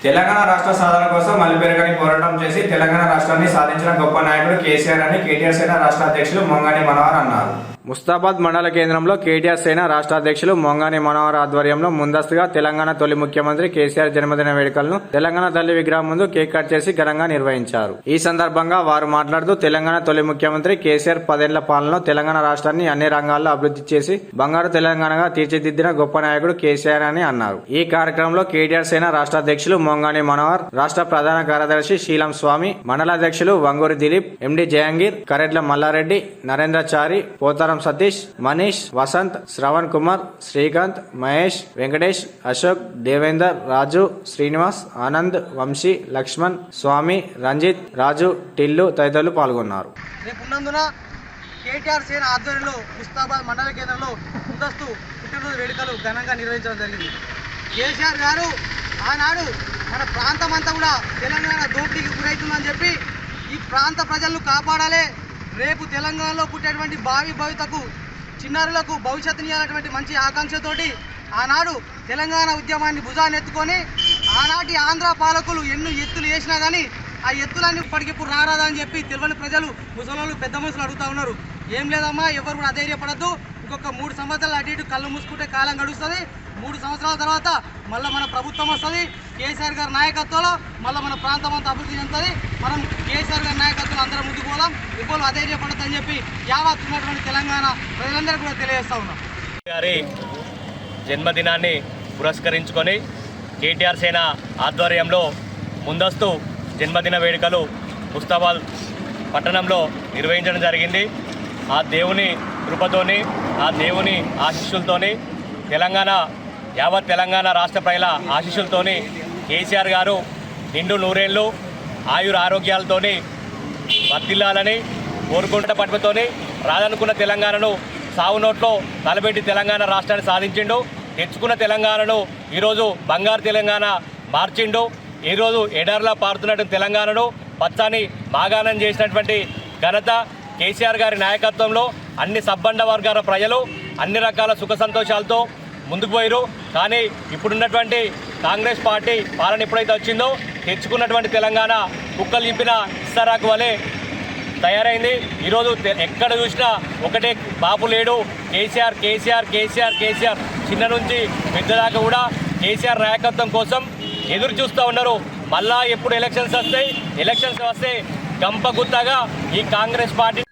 తెలంగాణ రాష్ట్ర సాధన కోసం మల్లిపెరగని పోరాటం చేసి తెలంగాణ రాష్ట్రాన్ని సాధించిన గొప్ప నాయకుడు కేసీఆర్ అని కేటీఆర్ సేన రాష్ట్ర అధ్యక్షులు మొంగాని మనోహర్ అన్నారు. ముస్తాబాద్ మండల కేంద్రంలో కేటీఆర్ సేన రాష్ట్ర అధ్యక్షులు మొంగాని మనోహర్ ఆధ్వర్యంలో ముందస్తుగా తెలంగాణ తొలి ముఖ్యమంత్రి కేసీఆర్ జన్మదిన వేడుకలను తెలంగాణ తల్లి విగ్రహం ముందు కేక్ కట్ చేసి ఘనంగా నిర్వహించారు. ఈ సందర్భంగా వారు మాట్లాడుతూ తెలంగాణ తొలి ముఖ్యమంత్రి కేసీఆర్ 10 ఏళ్ల పాలనలో తెలంగాణ రాష్ట్రాన్ని అన్ని రంగాల్లో అభివృద్ధి చేసి బంగారు తెలంగాణగా తీర్చిదిద్దిన గొప్ప నాయకుడు కేసీఆర్ అని అన్నారు. ఈ కార్యక్రమంలో కేటీఆర్ సేన రాష్ట్ర అధ్యక్షులు మొంగాని మనోహర్, రాష్ట్ర ప్రధాన కార్యదర్శి శీలం స్వామి, మండల అధ్యక్షులు వంగూరి దిలీప్, ఎండి జయంగీర్, కరెడ్ల మల్లారెడ్డి, నరేంద్రచారి, పోతారం సతీష్, మనీష్, వసంత్, శ్రవణ్ కుమార్, శ్రీకాంత్, మహేష్, వెంకటేష్, అశోక్, దేవేందర్, రాజు, శ్రీనివాస్, ఆనంద్, వంశీ, లక్ష్మణ్, స్వామి, రంజిత్, రాజు, టిల్లు తదితరులు పాల్గొన్నారు. కేటీఆర్ సేన ఆధ్వర్యంలో ముస్తాబాద్ మండల కేంద్రంలో ముందస్తు పుట్టినరోజు వేడుకలు ఘనంగా నిర్వహించడం జరిగింది. కేసీఆర్ గారు ఆనాడు మన ప్రాంతం అంతా కూడా తెలంగాణ దోపిడీకి గురవుతుందని చెప్పి ఈ ప్రాంత ప్రజలను కాపాడాలి, రేపు తెలంగాణలో పుట్టేటువంటి భావి భవితకు చిన్నారులకు భవిష్యత్తునియాలటువంటి మంచి ఆకాంక్షతోటి ఆనాడు తెలంగాణ ఉద్యమాన్ని భుజానెత్తుకొని ఆనాటి ఆంధ్ర పాలకులు ఎన్నో ఎత్తులు వేసినా కానీ ఆ ఎత్తులన్నీ ఇప్పటికిప్పుడు రారాదని చెప్పి తెలియని ప్రజలు ముసలోళ్ళు పెద్ద మనుషులు అడుగుతూ ఉన్నారు. ఏం లేదమ్మా, ఎవరు కూడా అధైర్యపడద్దు, ఇంకొక 3 సంవత్సరాలు అటు ఇటు కళ్ళు మూసుకుంటే కాలం గడుస్తుంది. 3 సంవత్సరాల తర్వాత మళ్ళీ మన ప్రభుత్వం వస్తుంది. కేసీఆర్ గారి నాయకత్వంలో మళ్ళీ మన ప్రాంతం అంతా అభివృద్ధి చెందుతుంది. మనం కేసీఆర్ గారి నాయకత్వంలో అందరం ముందుకు పోదాం, ఇప్పుడు అధైర్యపడద్దని చెప్పి యావత్ ఉన్నటువంటి తెలంగాణ ప్రజలందరూ కూడా తెలియజేస్తూ ఉన్నాం. గారి జన్మదినాన్ని పురస్కరించుకొని కేటీఆర్ సేన ఆధ్వర్యంలో ముందస్తు జన్మదిన వేడుకలు ముస్తాబాద్ పట్టణంలో నిర్వహించడం జరిగింది. ఆ దేవుని కృపతోని, ఆ దేవుని ఆశీస్సులతోని, యావత్ తెలంగాణ రాష్ట్ర ప్రజల ఆశీస్సులతోని కేసీఆర్ గారు నిండు నూరేళ్లు ఆరోగ్యాలతోని వర్ధిల్లాలని కోరుకుంట పట్టుతోని రాదనుకున్న తెలంగాణను సావునోట్లో తలబెట్టి తెలంగాణ రాష్ట్రాన్ని సాధించిండు. తెచ్చుకున్న తెలంగాణను ఈరోజు బంగారు తెలంగాణ మార్చిండు. ఈరోజు ఎడార్లా పారుతున్నటువంటి తెలంగాణను పచ్చని మాగాణం చేసినటువంటి ఘనత కేసీఆర్ గారి నాయకత్వంలో అన్ని సబ్బండ వర్గాల ప్రజలు అన్ని రకాల సుఖ సంతోషాలతో ముందుకు పోయారు. కానీ ఇప్పుడున్నటువంటి కాంగ్రెస్ పార్టీ పాలన ఎప్పుడైతే వచ్చిందో తెచ్చుకున్నటువంటి తెలంగాణ కుక్కలు చింపిన ఇస్తరాకు వలె తయారైంది. ఈరోజు ఎక్కడ చూసినా ఒకటే బాపు లేడు, కేసీఆర్ కేసీఆర్ కేసీఆర్ కేసీఆర్. చిన్న నుంచి పెద్ద దాకా కూడా కేసీఆర్ నాయకత్వం కోసం ఎదురు చూస్తూ ఉన్నారు. మళ్ళా ఎప్పుడు ఎలక్షన్స్ వస్తే గంప గుత్తగా ఈ కాంగ్రెస్ పార్టీ